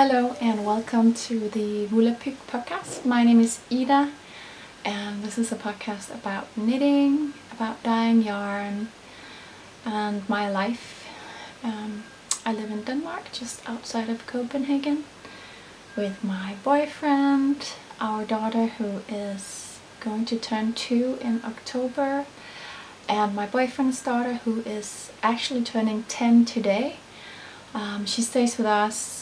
Hello and welcome to the WOOLapyk Podcast. My name is Ida and this is a podcast about knitting, about dyeing yarn and my life. I live in Denmark, just outside of Copenhagen, with my boyfriend, our daughter who is going to turn 2 in October, and my boyfriend's daughter who is actually turning 10 today. She stays with us.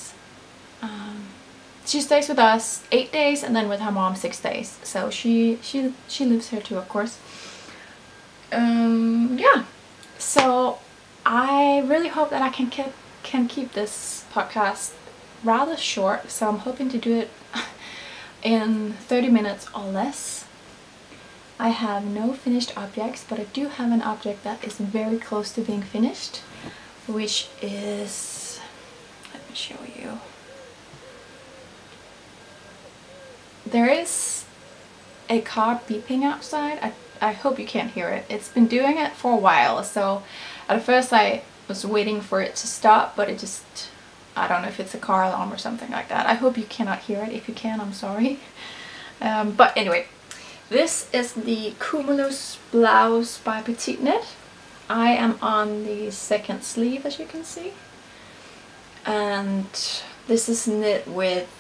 She stays with us 8 days and then with her mom 6 days. So she lives here too, of course. Yeah. So I really hope that I can keep this podcast rather short. So I'm hoping to do it in 30 minutes or less. I have no finished objects, but I do have an object that is very close to being finished, which is, let me show you. There is a car beeping outside. I hope you can't hear it. It's been doing it for a while, so at first I was waiting for it to stop, but it just, I don't know if it's a car alarm or something like that. I hope you cannot hear it. If you can, I'm sorry. But anyway, this is the Cumulus Blouse by PetiteKnit. I am on the second sleeve, as you can see. And this is knit with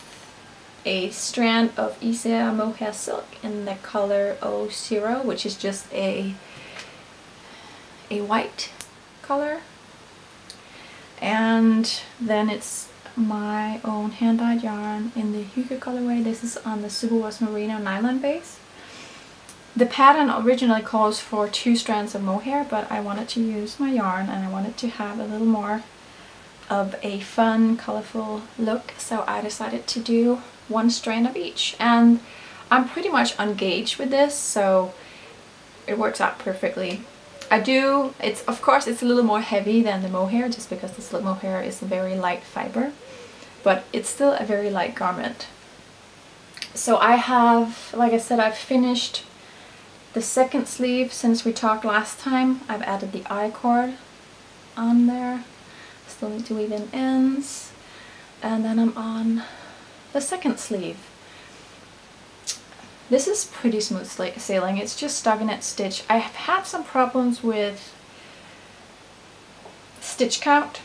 a strand of Isager mohair silk in the color 00, which is just a white color. And then it's my own hand-dyed yarn in the Hylde colorway. This is on the Superwash Merino nylon base. The pattern originally calls for 2 strands of mohair, but I wanted to use my yarn and I wanted to have a little more of a fun, colorful look, so I decided to do 1 strand of each. And I'm pretty much engaged with this, so it works out perfectly. Of course it's a little more heavy than the mohair, just because the slip mohair is a very light fiber, but it's still a very light garment. So I have, like I said, I've finished the second sleeve since we talked last time. I've added the I-cord on there. Still need to weave in ends, and then I'm on the second sleeve. This is pretty smooth sailing. It's just stockinette stitch. I have had some problems with stitch count.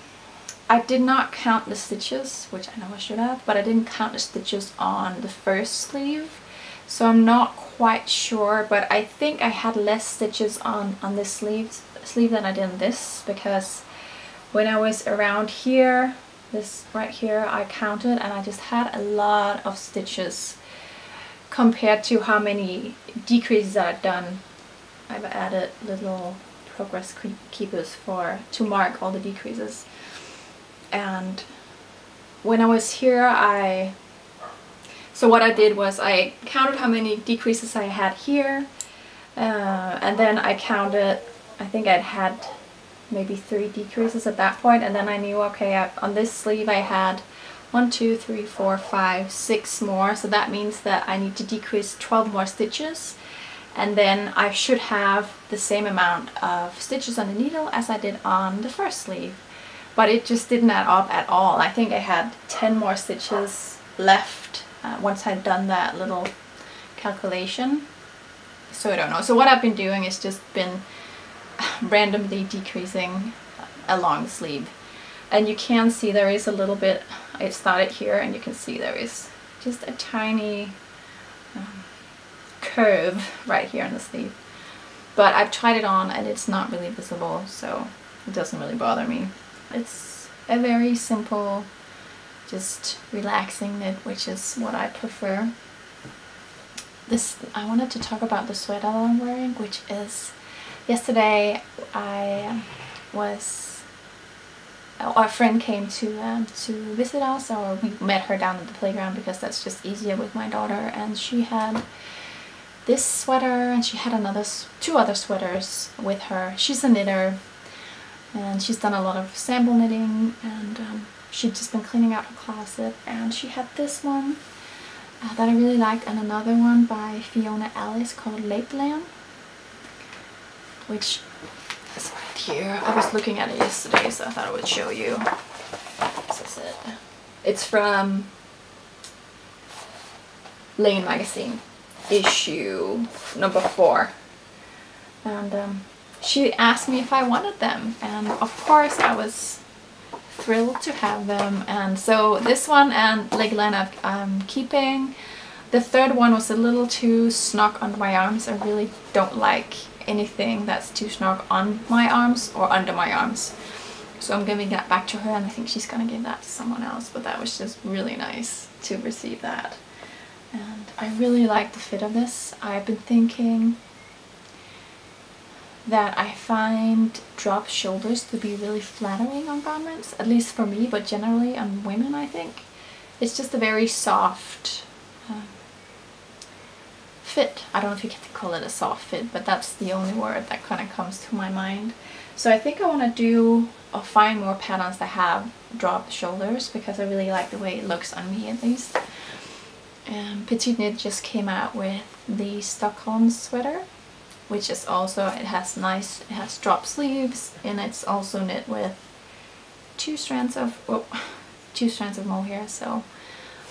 I did not count the stitches, which I know I should have, but I didn't count the stitches on the first sleeve, so I'm not quite sure, but I think I had less stitches on this sleeve than I did on this, because when I was around here, this right here, I counted and I just had a lot of stitches compared to how many decreases I've done. I've added little progress keepers to mark all the decreases. And when I was here, so what I did was I counted how many decreases I had here, and then I counted, I think I'd had maybe 3 decreases at that point, and then I knew, okay, on this sleeve I had 1, 2, 3, 4, 5, 6 more, so that means that I need to decrease 12 more stitches, and then I should have the same amount of stitches on the needle as I did on the first sleeve. But it just didn't add up at all. I think I had 10 more stitches left once I'd done that little calculation. So I don't know. So what I've been doing is just been randomly decreasing along the sleeve, and you can see there is a little bit. I started here and you can see there is just a tiny curve right here on the sleeve, but I've tried it on and it's not really visible, so it doesn't really bother me. It's a very simple, just relaxing knit, which is what I prefer. I wanted to talk about the sweater that I'm wearing, which is, yesterday our friend came to visit us, or we met her down at the playground because that's just easier with my daughter, and she had this sweater and she had 2 other sweaters with her. She's a knitter and she's done a lot of sample knitting, and she'd just been cleaning out her closet, and she had this one that I really liked, and another one by Fiona Alice called Lakeland, which is right here. I was looking at it yesterday, so I thought I would show you. This is it. It's from Lane magazine, issue number 4. And she asked me if I wanted them, and of course I was thrilled to have them. And so this one and Legoland I'm keeping. The third one was a little too snug under my arms. I really don't like anything that's too snug on my arms or under my arms. So I'm giving that back to her, and I think she's gonna give that to someone else. But that was just really nice to receive that. And I really like the fit of this. I've been thinking that I find drop shoulders to be really flattering on garments, at least for me, but generally on women, I think. It's just a very soft fit. I don't know if you can call it a soft fit, but that's the only word that kind of comes to my mind. So I think I want to do or find more patterns that have drop shoulders, because I really like the way it looks on me at least. PetiteKnit just came out with the Stockholm sweater, which is also, it has drop sleeves, and it's also knit with 2 strands of mohair, so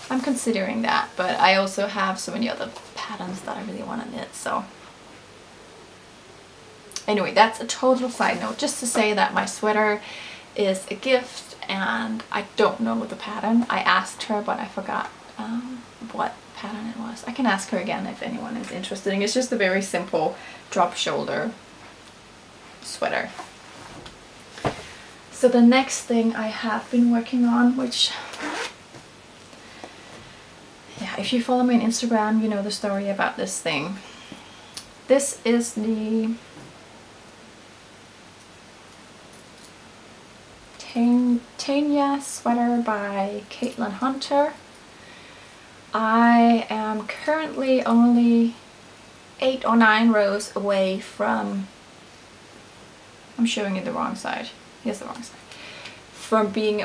I'm considering that. But I also have so many other patterns that I really want to knit. So anyway, that's a total side note, just to say that my sweater is a gift, and I don't know the pattern. I asked her, but I forgot what pattern it was. I can ask her again if anyone is interested. It's just a very simple drop shoulder sweater. So the next thing I have been working on, which, yeah, if you follow me on Instagram, you know the story about this thing. This is the Tanya sweater by Caitlin Hunter. I am currently only 8 or 9 rows away from, I'm showing you the wrong side, here's the wrong side, from being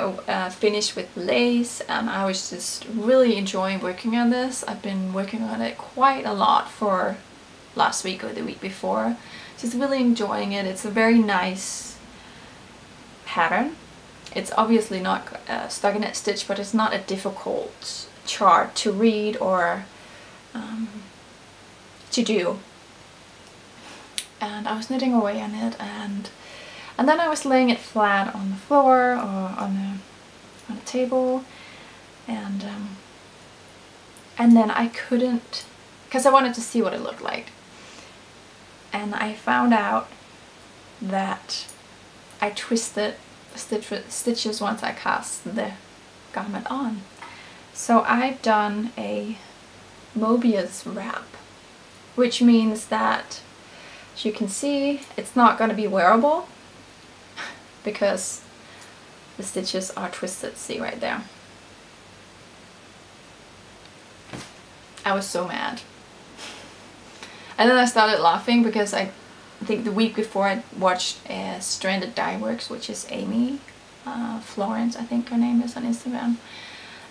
finished with lace, and I was just really enjoying working on this. I've been working on it quite a lot for last week or the week before. Just really enjoying it. It's a very nice pattern. It's obviously not stockinette stitch, but it's not a difficult chart to read or to do. And I was knitting away on it, and then I was laying it flat on the floor or on a table, and then I couldn't, because I wanted to see what it looked like, and I found out that I twisted stitches once I cast the garment on. So I've done a Mobius wrap, which means that, as you can see, it's not going to be wearable because the stitches are twisted. See right there. I was so mad. And then I started laughing because I think the week before I watched Stranded Dye Works, which is Amy Florence, I think her name is, on Instagram.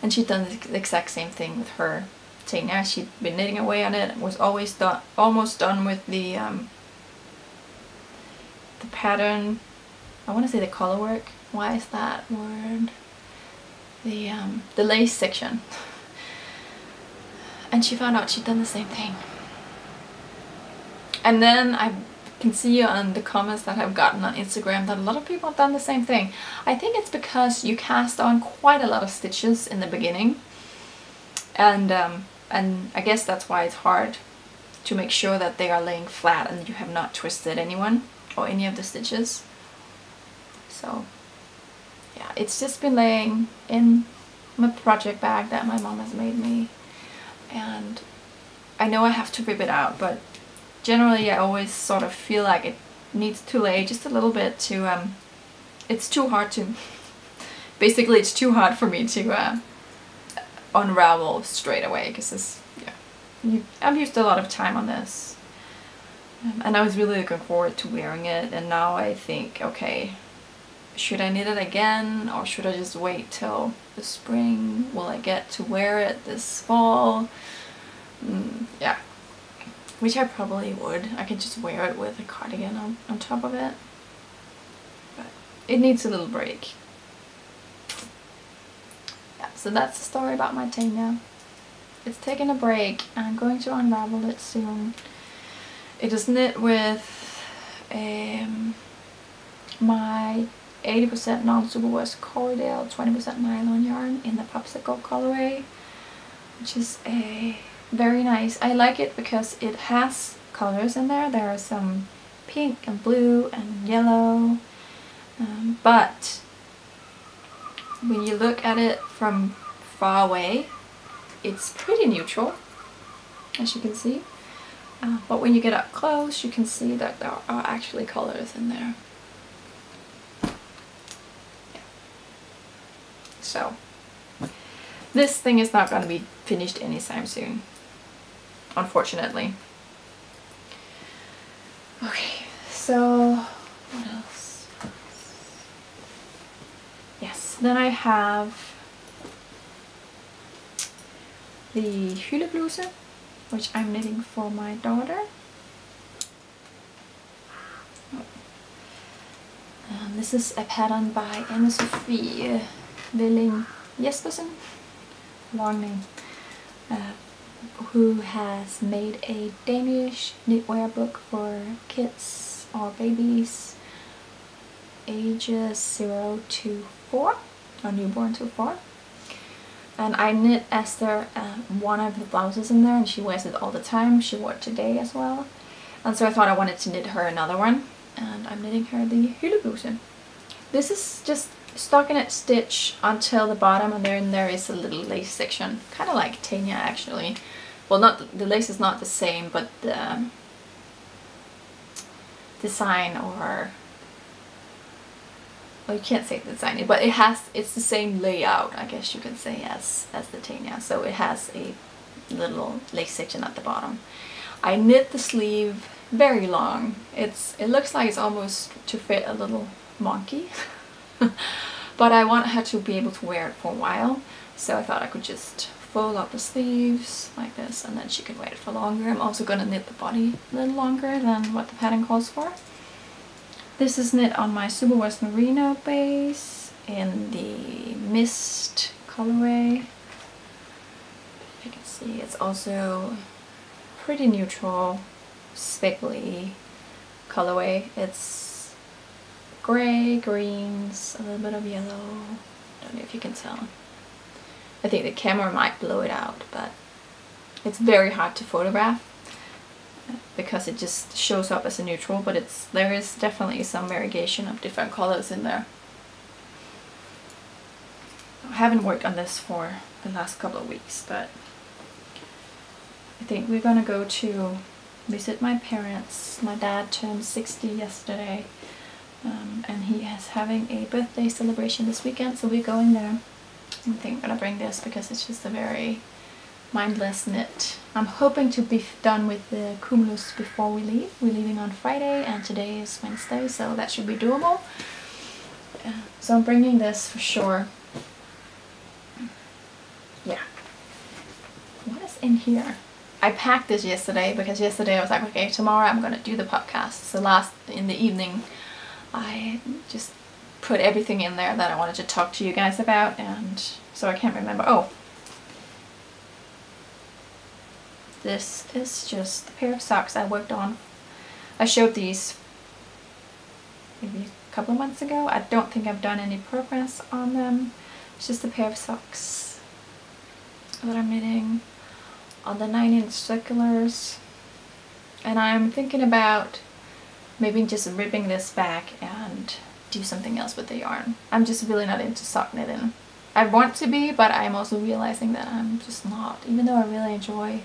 And she'd done the exact same thing with her Tanya. She'd been knitting away on it, was almost done with the pattern. I want to say the color work. Why is that word? The lace section. And she found out she'd done the same thing. And then I can see on the comments that I've gotten on Instagram that a lot of people have done the same thing. I think it's because you cast on quite a lot of stitches in the beginning, and I guess that's why it's hard to make sure that they are laying flat and you have not twisted anyone or any of the stitches. So yeah, it's just been laying in my project bag that my mom has made me, and I know I have to rip it out, but generally I always sort of feel like it needs to lay just a little bit to, it's too hard to, basically it's too hard for me to unravel straight away, because yeah, I've used a lot of time on this, and I was really looking forward to wearing it, and now I think, okay, should I knit it again, or should I just wait till the spring? Will I get to wear it this fall? Yeah. Which I probably would. I could just wear it with a cardigan on top of it. But it needs a little break. Yeah. so that's the story about my Tanya. It's taking a break. I'm going to unravel it soon. It is knit with my 80% non-superwash Corridale 20% nylon yarn in the popsicle colorway, which is a very nice. I like it because it has colors in there. There are some pink and blue and yellow, but when you look at it from far away, it's pretty neutral, as you can see. But when you get up close, you can see that there are actually colors in there. Yeah. So, this thing is not going to be finished anytime soon, unfortunately. Okay, so what else? Yes, then I have the Hylde Bluse, which I'm knitting for my daughter. This is a pattern by Sophie Jespersen, long name, who has made a Danish knitwear book for kids or babies ages 0 to 4, or newborn to 4. And I knit Esther one of the blouses in there, and she wears it all the time. She wore it today as well. And so I thought I wanted to knit her another one. And I'm knitting her the Hylde Bluse. This is just stockinette stitch until the bottom, and then there is a little lace section. Kind of like Tanya, actually. Well, not the lace is not the same, but the design, or... well, you can't say design, but it's the same layout, I guess you can say, as the Tanya. So it has a little lace section at the bottom. I knit the sleeve very long. It looks like it's almost to fit a little monkey. But I want her to be able to wear it for a while, so I thought I could just fold up the sleeves like this, and then she could wear it for longer. I'm also going to knit the body a little longer than what the pattern calls for. This is knit on my Superwash Merino base in the Mist colorway. If you can see, it's also pretty neutral, spiggly colorway. It's gray, greens, a little bit of yellow. Don't know if you can tell. I think the camera might blow it out, but it's very hard to photograph because it just shows up as a neutral, but there is definitely some variegation of different colors in there. I haven't worked on this for the last couple of weeks, but I think we're gonna go to visit my parents. My dad turned 60 yesterday, and he is having a birthday celebration this weekend, so we're going there. I think I'm gonna bring this because it's just a very mindless knit. I'm hoping to be done with the Cumulus before we leave. We're leaving on Friday, and today is Wednesday, so that should be doable. So I'm bringing this for sure. Yeah. What is in here? I packed this yesterday because yesterday I was like, okay, tomorrow I'm gonna do the podcast. So in the evening I just put everything in there that I wanted to talk to you guys about, and so I can't remember. Oh, this is just a pair of socks I worked on. I showed these maybe a couple of months ago. I don't think I've done any progress on them. It's just a pair of socks that I'm knitting on the 9-inch circulars, and I'm thinking about maybe just ripping this back and do something else with the yarn. I'm just really not into sock knitting. I want to be, but I'm also realizing that I'm just not. Even though I really enjoy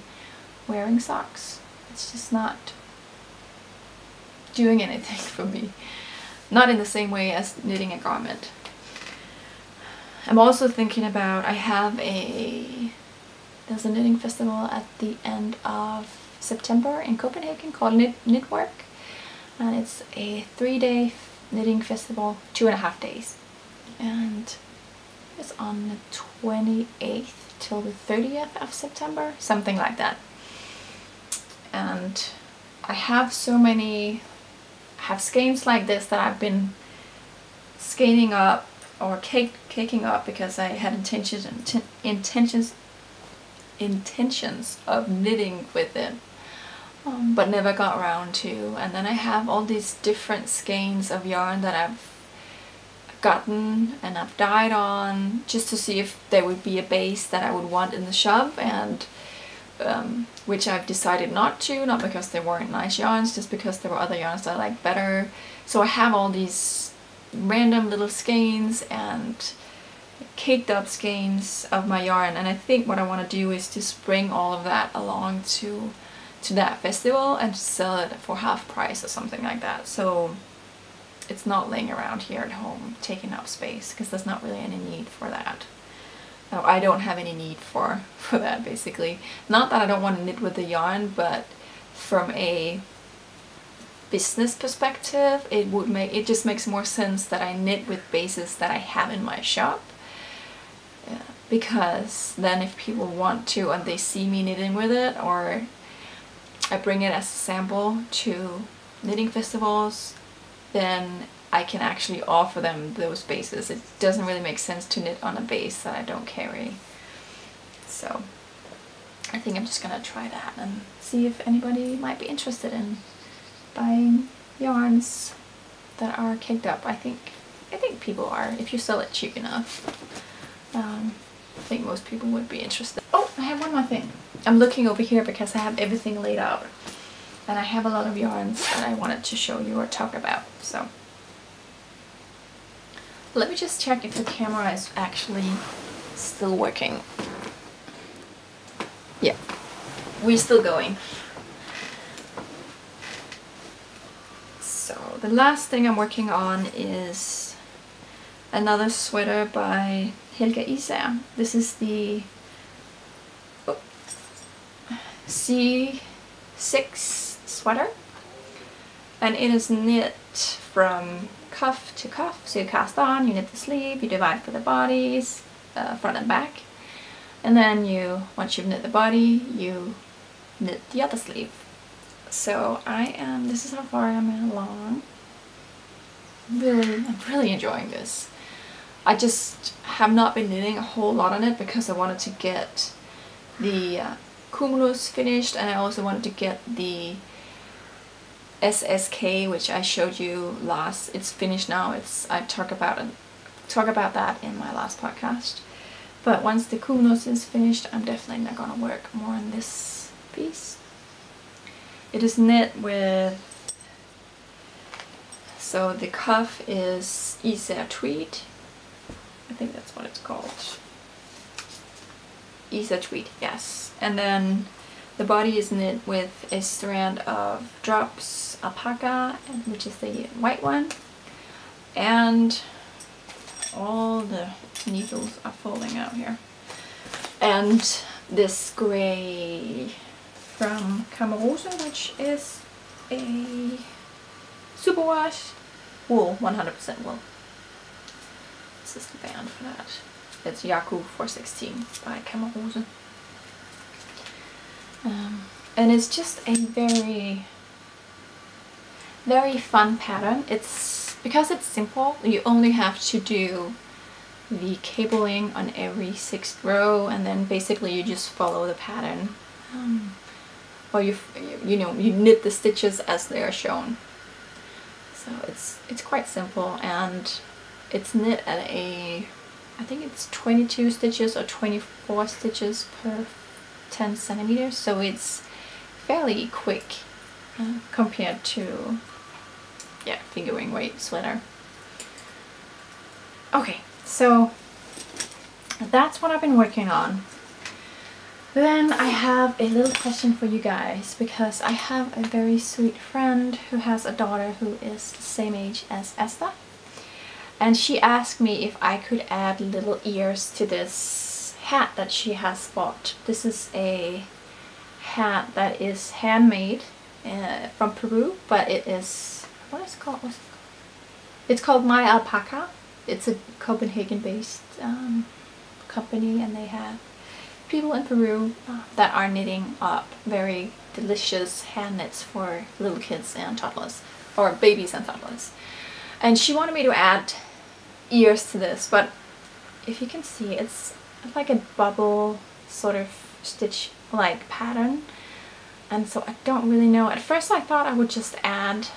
wearing socks, it's just not doing anything for me. Not in the same way as knitting a garment. I'm also thinking about, there's a knitting festival at the end of September in Copenhagen called knitwear, and it's a 3-day knitting festival, 2.5 days, and it's on the 28th till the 30th of September, something like that. And I have skeins like this that I've been skeins up or caking up because I had intentions of knitting with it, but never got around to. And then I have all these different skeins of yarn that I've gotten and I've dyed on just to see if there would be a base that I would want in the shop, and which I've decided not to, not because they weren't nice yarns, just because there were other yarns that I like better. So I have all these random little skeins and caked up skeins of my yarn, and I think what I want to do is just bring all of that along to that festival and sell it for half price or something like that, so it's not laying around here at home taking up space, because there's not really any need for that. No, I don't have any need for that, basically. Not that I don't want to knit with the yarn, but from a business perspective, it just makes more sense that I knit with bases that I have in my shop. Because then if people want to and they see me knitting with it, or I bring it as a sample to knitting festivals, then I can actually offer them those bases. It doesn't really make sense to knit on a base that I don't carry. So I think I'm just gonna try that and see if anybody might be interested in buying yarns that are caked up. I think people are, if you sell it cheap enough. I think most people would be interested. Oh, I have one more thing. I'm looking over here because I have everything laid out, and I have a lot of yarns that I wanted to show you or talk about. So let me just check if the camera is actually still working. Yeah, we're still going. So the last thing I'm working on is another sweater by Helga Isager. This is the C6 sweater, and it is knit from cuff to cuff. So you cast on, you knit the sleeve, you divide for the bodies, front and back, and then once you've knit the body, you knit the other sleeve. So this is how far I'm along. I'm really enjoying this. I just have not been knitting a whole lot on it because I wanted to get the Cumulus finished, and I also wanted to get the SSK, which I showed you last. It's finished now. I talk about that in my last podcast. But once the Cumulus is finished, I'm definitely not gonna work more on this piece. It is knit with, so the cuff is Isager tweed. I think that's what it's called. Isager tweed, yes. And then the body is knit with a strand of drops alpaca, which is the white one, and all the needles are falling out here. And this gray from Cumulus, which is a superwash wool, 100% wool. This is the band for that. It's Yaku 416 by Cumulus. And it's just a very fun pattern. It's because it's simple, you only have to do the cabling on every 6th row, and then basically you just follow the pattern, or you knit the stitches as they are shown. So it's quite simple, and it's knit at I think it's 22 stitches or 24 stitches per 10 centimeters, so it's fairly quick compared to fingering weight sweater. Okay, so that's what I've been working on. Then I have a little question for you guys, because I have a very sweet friend who has a daughter who is the same age as Esther, and she asked me if I could add little ears to this hat that she has bought. This is a hat that is handmade from Peru, but it is, what is it called? What's it called? It's called My Alpaca. It's a Copenhagen-based company, and they have people in Peru that are knitting up very delicious hand knits for little kids and toddlers, or babies and toddlers. And she wanted me to add ears to this, but if you can see, it's like a bubble sort of stitch like pattern, and so I don't really know. At first I thought I would just add,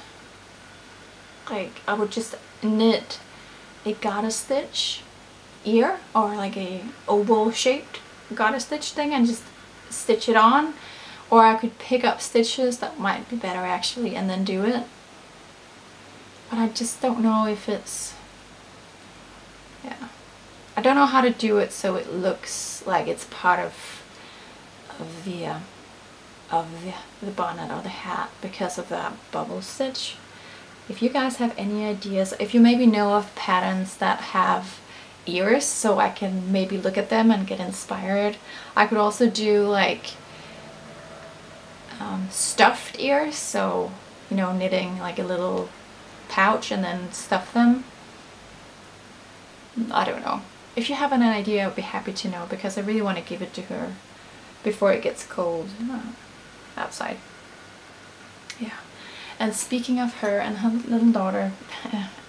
like I would just knit a goddess stitch ear, or like a oval shaped goddess stitch thing, and just stitch it on, or I could pick up stitches that might be better actually and then do it, but I just don't know if it's, yeah, I don't know how to do it so it looks like it's part of the bonnet or the hat because of that bubble stitch. If you guys have any ideas, if you maybe know of patterns that have ears so I can maybe look at them and get inspired. I could also do like stuffed ears, so you know, knitting like a little pouch and then stuff them. I don't know. If you have an idea, I'd be happy to know, because I really want to give it to her before it gets cold outside. Yeah. And speaking of her and her little daughter,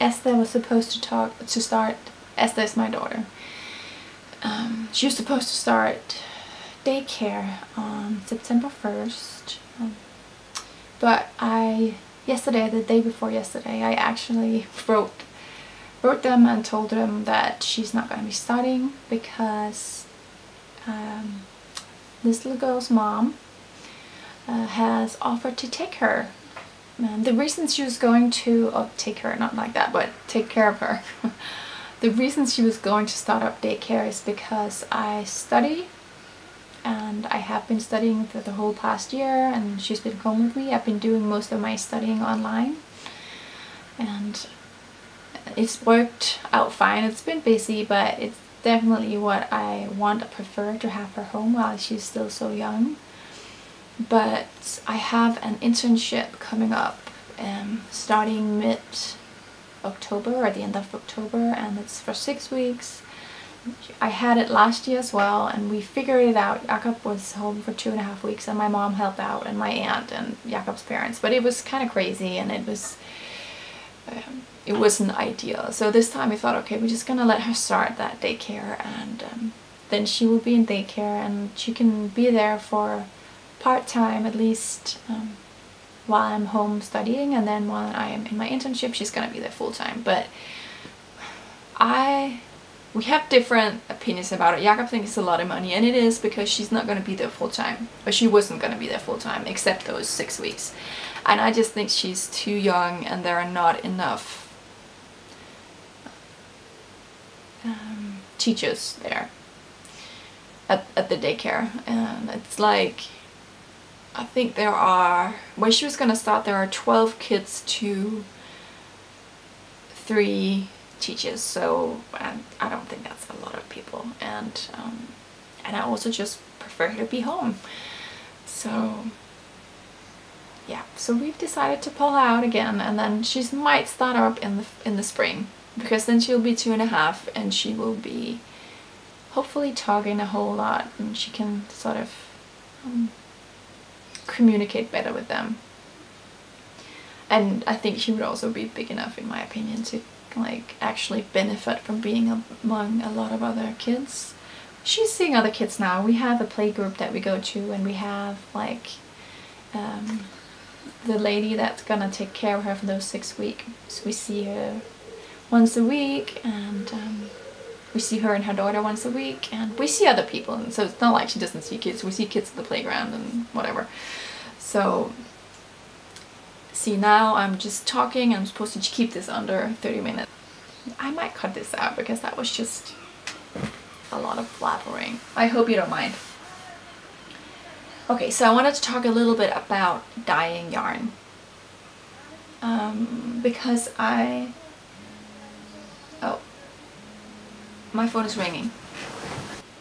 Esther was supposed to start. Esther is my daughter. She was supposed to start daycare on September 1st, but yesterday, the day before yesterday, I actually wrote them and told them that she's not going to be starting because this little girl's mom has offered to take her. The reason she was going to take her, not like that, but take care of her. The reason she was going to start up daycare is because I study, and I have been studying for the whole past year, and she's been home with me. I've been doing most of my studying online, and it's worked out fine. It's been busy, but it's definitely what I want. I prefer to have her home while she's still so young. But I have an internship coming up starting mid-October or the end of October, and it's for 6 weeks. I had it last year as well, and we figured it out. Jakob was home for 2.5 weeks, and my mom helped out, and my aunt and Jakob's parents. But it was kind of crazy, and it wasn't ideal. So this time we thought, okay, we're just gonna let her start that daycare, and then she will be in daycare, and she can be there for part-time at least while I'm home studying, and then while I am in my internship she's gonna be there full-time. But we have different opinions about it. Jakob thinks it's a lot of money, and it is, because she's not gonna be there full-time, or she wasn't gonna be there full-time except those 6 weeks, and I just think she's too young, and there are not enough teachers there at the daycare. And it's like, I think there are, when she was gonna start, there are 12 kids to 3 teachers, so I don't think that's a lot of people, and I also just prefer her to be home. So yeah, so we've decided to pull her out again, and then she might start up in the spring, because then she'll be 2.5, and she will be hopefully talking a whole lot, and she can sort of communicate better with them. And I think she would also be big enough, in my opinion, to like actually benefit from being among a lot of other kids. She's seeing other kids now. We have a play group that we go to, and we have like the lady that's gonna take care of her for those 6 weeks. So we see her once a week, and we see her and her daughter once a week, and we see other people, and so it's not like she doesn't see kids. We see kids at the playground and whatever. So see, now I'm just talking. I'm supposed to keep this under 30 minutes. I might cut this out because that was just a lot of blabbering. I hope you don't mind. Okay, so I wanted to talk a little bit about dyeing yarn, because oh, my phone is ringing.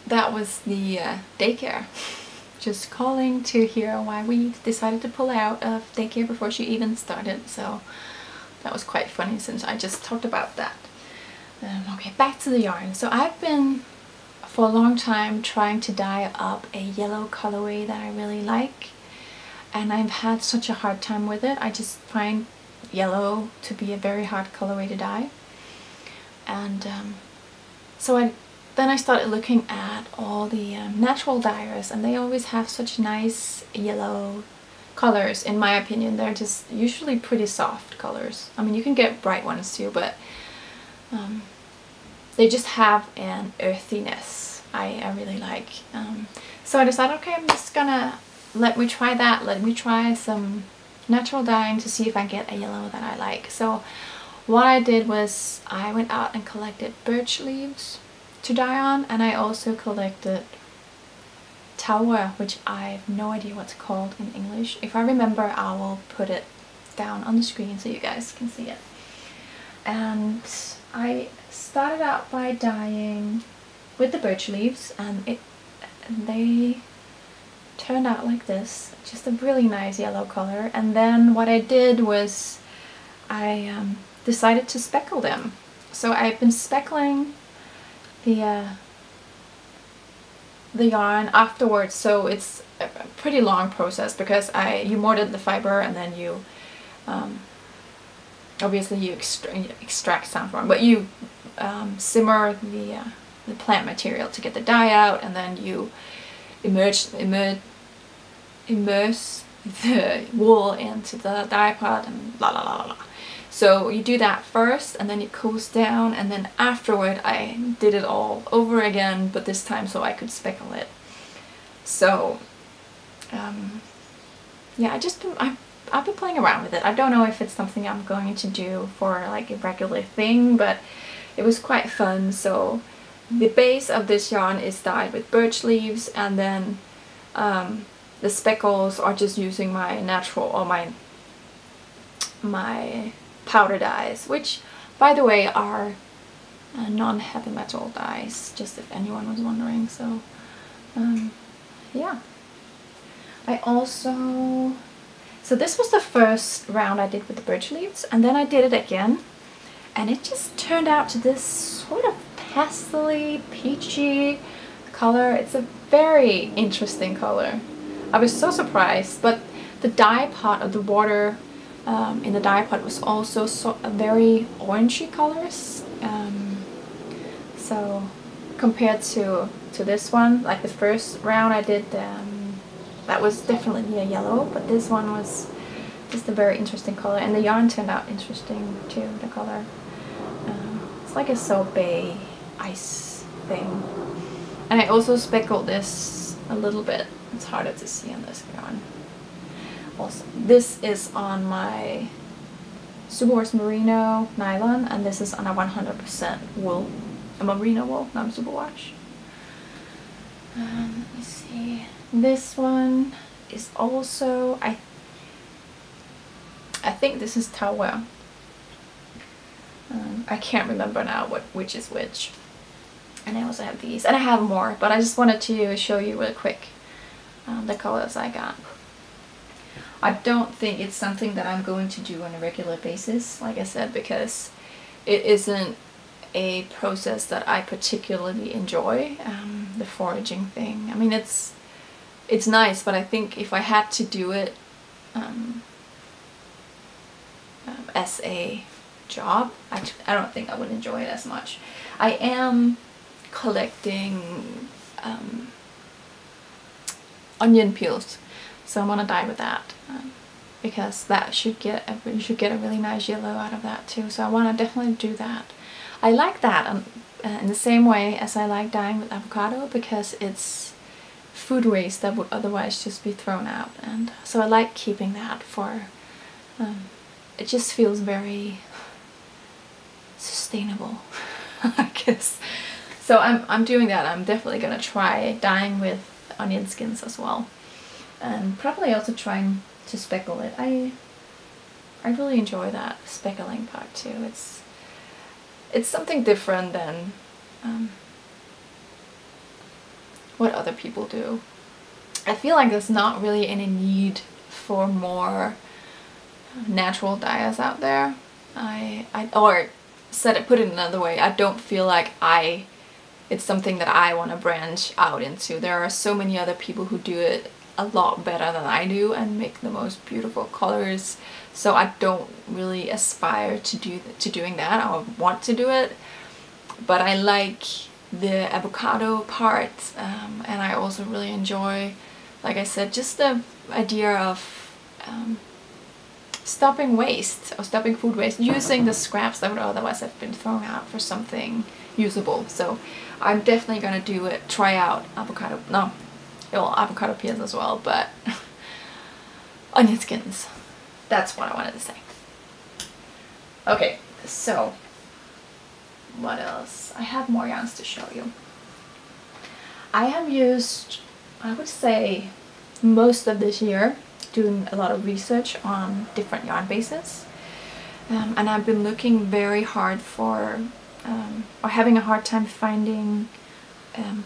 That was the daycare just calling to hear why we decided to pull out of daycare before she even started. So that was quite funny, since I just talked about that. Okay, back to the yarn. So I've been for a long time trying to dye up a yellow colorway that I really like, and I've had such a hard time with it. I just find yellow to be a very hard colorway to dye. And then I started looking at all the natural dyers, and they always have such nice yellow colors. In my opinion, they're just usually pretty soft colors. I mean, you can get bright ones too, but they just have an earthiness I really like. So I decided, okay, I'm just gonna let me try that. Let me try some natural dyeing to see if I get a yellow that I like. So what I did was I went out and collected birch leaves to dye on, and I also collected towel, which I have no idea what's called in English. If I remember, I will put it down on the screen so you guys can see it. And I started out by dyeing with the birch leaves, and they turned out like this, just a really nice yellow color. And then what I did was I decided to speckle them. So I've been speckling the yarn afterwards, so it's a pretty long process because you mortared the fiber, and then you obviously you extract some from, but you simmer the plant material to get the dye out, and then you immerse the wool into the dye pot, and blah blah blah blah. So you do that first, and then it cools down, and then afterward I did it all over again, but this time so I could speckle it. So yeah, I've been playing around with it. I don't know if it's something I'm going to do for like a regular thing, but it was quite fun. So the base of this yarn is dyed with birch leaves, and then the speckles are just using my natural, or my powder dyes, which by the way are non-heavy metal dyes, just if anyone was wondering. So yeah, I also, so this was the first round I did with the birch leaves, and then I did it again, and it just turned out to this sort of pastel-y, peachy color. It's a very interesting color. I was so surprised, but the dye pot of the water in the dye pot was also very orangey colors. So compared to this one, like the first round I did, that was definitely a yellow, but this one was just a very interesting color, and the yarn turned out interesting too, the color. It's like a sorbet ice thing. And I also speckled this a little bit. It's harder to see on this yarn. Also, this is on my Superwash merino nylon, and this is on a 100% wool, a merino wool, not superwash. Let me see. This one is also, I think this is towel. I can't remember now which is which. And I also have these, and I have more, but I just wanted to show you real quick the colors I got. I don't think it's something that I'm going to do on a regular basis, like I said, because it isn't a process that I particularly enjoy, the foraging thing. I mean, it's nice, but I think if I had to do it as a job, I don't think I would enjoy it as much. I am collecting onion peels, so I'm gonna dye with that because that you should get a really nice yellow out of that too. So I want to definitely do that. I like that in the same way as I like dyeing with avocado, because it's food waste that would otherwise just be thrown out, and so I like keeping that for it just feels very sustainable, I guess. So I'm doing that. I'm definitely gonna try dyeing with onion skins as well, and probably also trying to speckle it. I really enjoy that speckling part too. It's something different than what other people do. I feel like there's not really any need for more natural dyers out there. Or put it another way, I don't feel like it's something that I want to branch out into. There are so many other people who do it a lot better than I do and make the most beautiful colors, so I don't really aspire to doing that. I want to do it, but I like the avocado part, and I also really enjoy, like I said, just the idea of stopping waste, or stopping food waste, using the scraps that would otherwise have been thrown out for something usable. So I'm definitely gonna do it, try out avocado, no, well, avocado peels as well, but onion skins. That's what I wanted to say. Okay, so what else? I have more yarns to show you. I have used, I would say, most of this year doing a lot of research on different yarn bases, and I've been looking very hard for, or having a hard time finding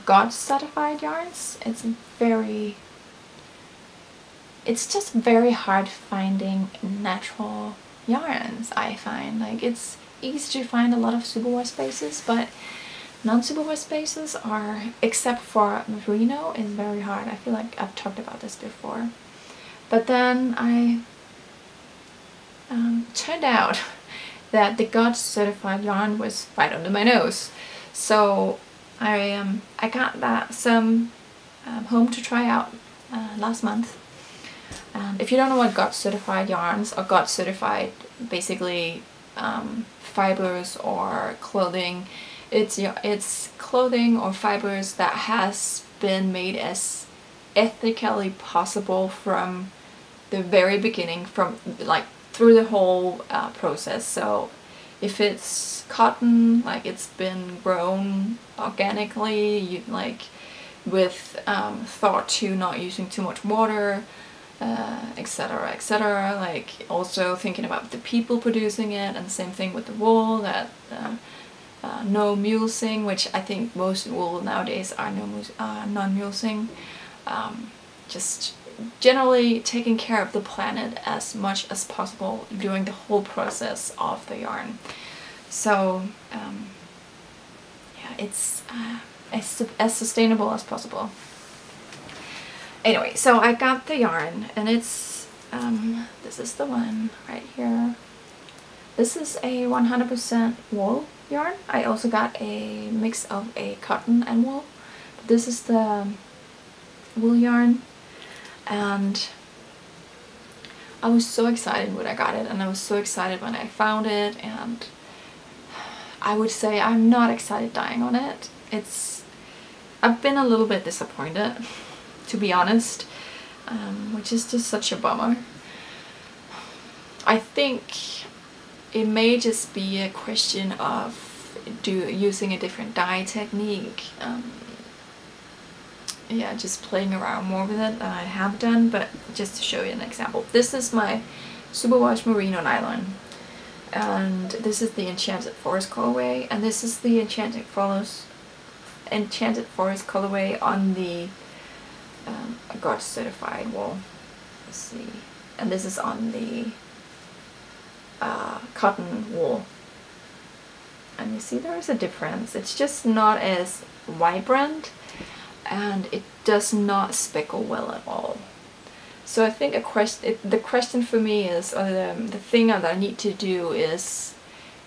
GOTS certified yarns. It's just very hard finding natural yarns, I find. Like, it's easy to find a lot of superwash bases, but non-superwash bases are, except for merino, is very hard. I feel like I've talked about this before. But then I turned out that the GOTS certified yarn was right under my nose. So I got some home to try out last month. If you don't know what GOTS certified yarns, or GOTS certified basically fibers or clothing, it's clothing or fibers that has been made as ethically possible from the very beginning, from like through the whole process. So if it's cotton, like it's been grown organically, like with thought to not using too much water, etc, etc. Like also thinking about the people producing it, and the same thing with the wool, that no mulesing, which I think most wool nowadays are non-mulesing. Just generally taking care of the planet as much as possible during the whole process of the yarn. So yeah, it's as sustainable as possible. Anyway, so I got the yarn, and it's this is the one right here. This is a 100% wool yarn. I also got a mix of a cotton and wool. But this is the wool yarn, and I was so excited when I got it, and I was so excited when I found it, and I would say I'm not excited dyeing on it. I've been a little bit disappointed, to be honest, which is just such a bummer. I think it may just be a question of using a different dye technique. Yeah, just playing around more with it than I have done. But just to show you an example, this is my superwash merino nylon, and this is the Enchanted Forest colorway, and this is the Enchanted Forest colorway on the GOTS certified wool. Let's see, and this is on the cotton wool, and you see there is a difference. It's just not as vibrant, and it does not speckle well at all. So I think the question for me is, or the thing that I need to do is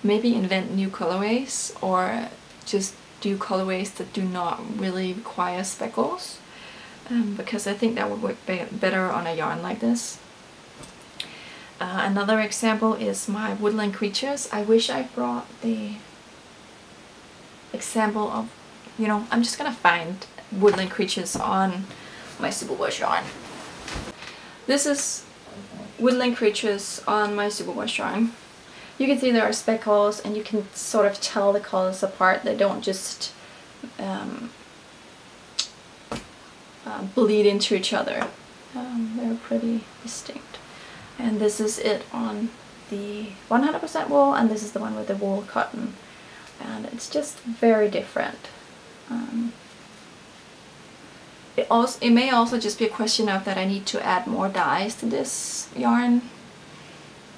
maybe invent new colorways, or just do colorways that do not really require speckles, because I think that would work better on a yarn like this. Another example is my woodland creatures. I wish I brought the example of, you know, I'm just gonna find woodland creatures on my superwash yarn. This is woodland creatures on my superwash yarn. You can see there are speckles, and you can sort of tell the colors apart. They don't just bleed into each other. They're pretty distinct. And this is it on the 100% wool, and this is the one with the wool cotton, and it's just very different. It may also just be a question of that I need to add more dyes to this yarn.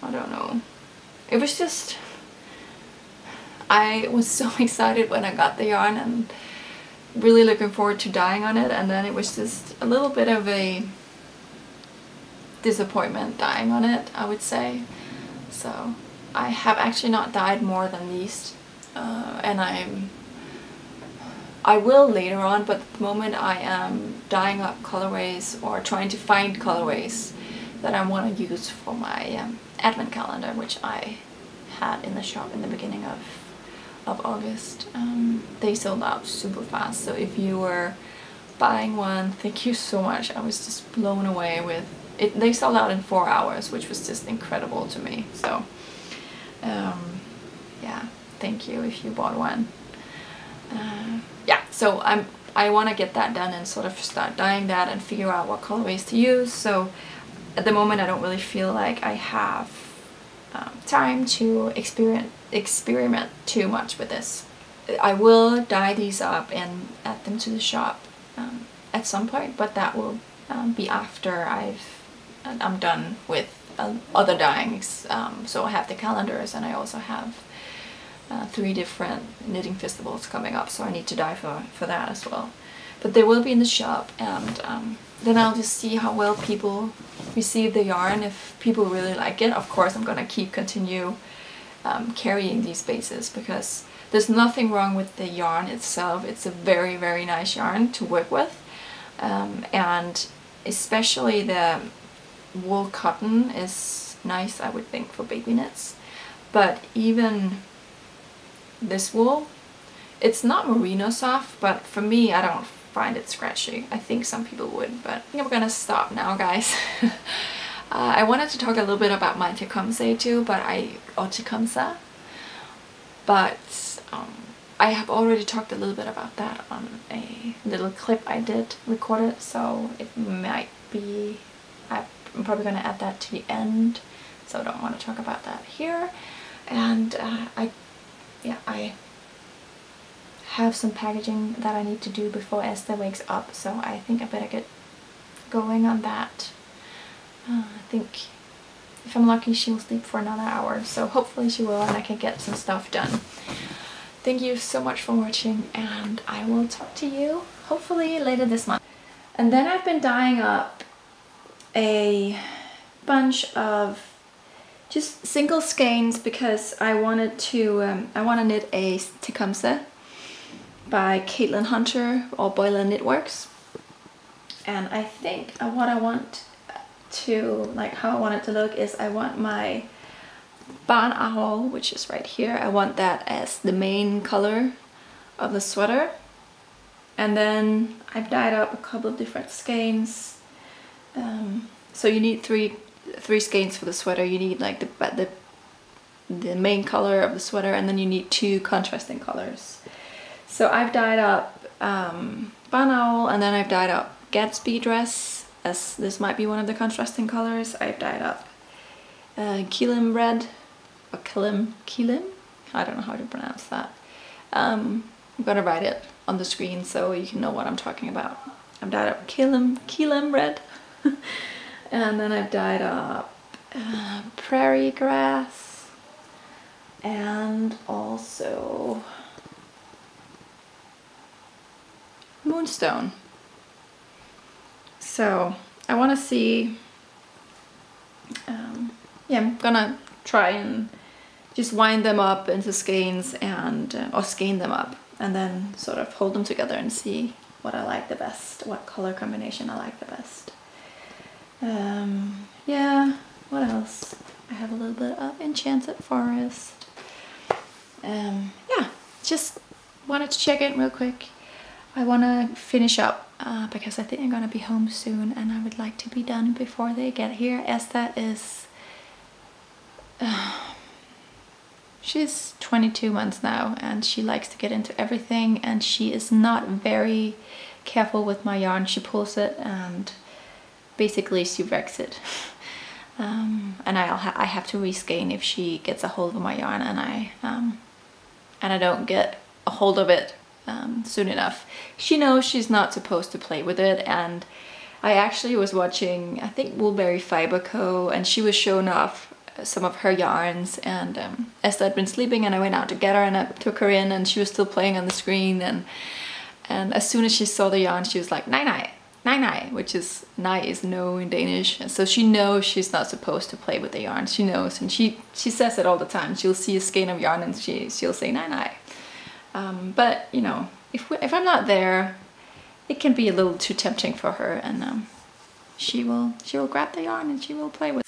I don't know. It was just, I was so excited when I got the yarn and really looking forward to dyeing on it, and then it was just a little bit of a disappointment dyeing on it, I would say. So I have actually not dyed more than these and I will later on, but at the moment I am dyeing up colorways or trying to find colorways that I want to use for my advent calendar, which I had in the shop in the beginning of August. They sold out super fast, so if you were buying one, thank you so much. I was just blown away with it. They sold out in 4 hours, which was just incredible to me. So yeah, thank you if you bought one. Yeah, so I want to get that done and sort of start dyeing that and figure out what colorways to use. So at the moment I don't really feel like I have time to experiment too much with this. I will dye these up and add them to the shop at some point, but that will be after I'm done with other dyeing. So I have the calendars, and I also have 3 different knitting festivals coming up, so I need to dye for that as well. But they will be in the shop, and then I'll just see how well people receive the yarn. If people really like it, of course I'm gonna continue carrying these bases, because there's nothing wrong with the yarn itself. It's a very, very nice yarn to work with, and especially the wool cotton is nice, I would think, for baby knits. But even this wool, it's not merino soft, but for me, I don't find it scratchy. I think some people would, but I think I'm gonna stop now, guys. I wanted to talk a little bit about my tecumseh too, but I have already talked a little bit about that on a little clip I did recorded, so it might be, I'm probably gonna add that to the end, so I don't want to talk about that here. And I have some packaging that I need to do before Esther wakes up, so I think I better get going on that. I think if I'm lucky she'll sleep for another hour, so hopefully she will and I can get some stuff done. Thank you so much for watching, and I will talk to you hopefully later this month. And then I've been dyeing up a bunch of just single skeins because I wanted to knit a tecumseh by Caitlin Hunter or Boiler Knitworks, and I think what I want to, like, how I want it to look is I want my barn owl, which is right here, I want that as the main color of the sweater. And then I've dyed up a couple of different skeins. So you need three skeins for the sweater. You need like the main color of the sweater, and then you need 2 contrasting colors. So I've dyed up barn owl, and then I've dyed up Gatsby dress, as this might be one of the contrasting colors. I've dyed up Kilim red, or Kilim? I don't know how to pronounce that. I'm gonna write it on the screen so you can know what I'm talking about. I've dyed up Kilim red, and then I've dyed up prairie grass, and also moonstone. So I want to see, yeah, I'm gonna try and just wind them up into skeins and or skein them up, and then sort of hold them together and see what I like the best, what color combination I like the best. Yeah, what else? I have a little bit of Enchanted Forest. Yeah, just wanted to check in real quick. I want to finish up because I think I'm gonna be home soon, and I would like to be done before they get here. Esther is she's 22 months now, and she likes to get into everything, and she is not very careful with my yarn. She pulls it and basically she wrecks it. And I have to reskein if she gets a hold of my yarn, and I don't get a hold of it soon enough. She knows she's not supposed to play with it, and I actually was watching, I think, Woolberry Fiber Co, and she was showing off some of her yarns, and Esther had been sleeping, and I went out to get her, and I took her in, and she was still playing on the screen, and as soon as she saw the yarn, she was like, "Nai nai, nai nai," which is nai is no in Danish, and so she knows she's not supposed to play with the yarn. She knows, and she says it all the time. She'll see a skein of yarn and she'll say nai nai. But you know, if I'm not there, it can be a little too tempting for her, and she will grab the yarn and she will play with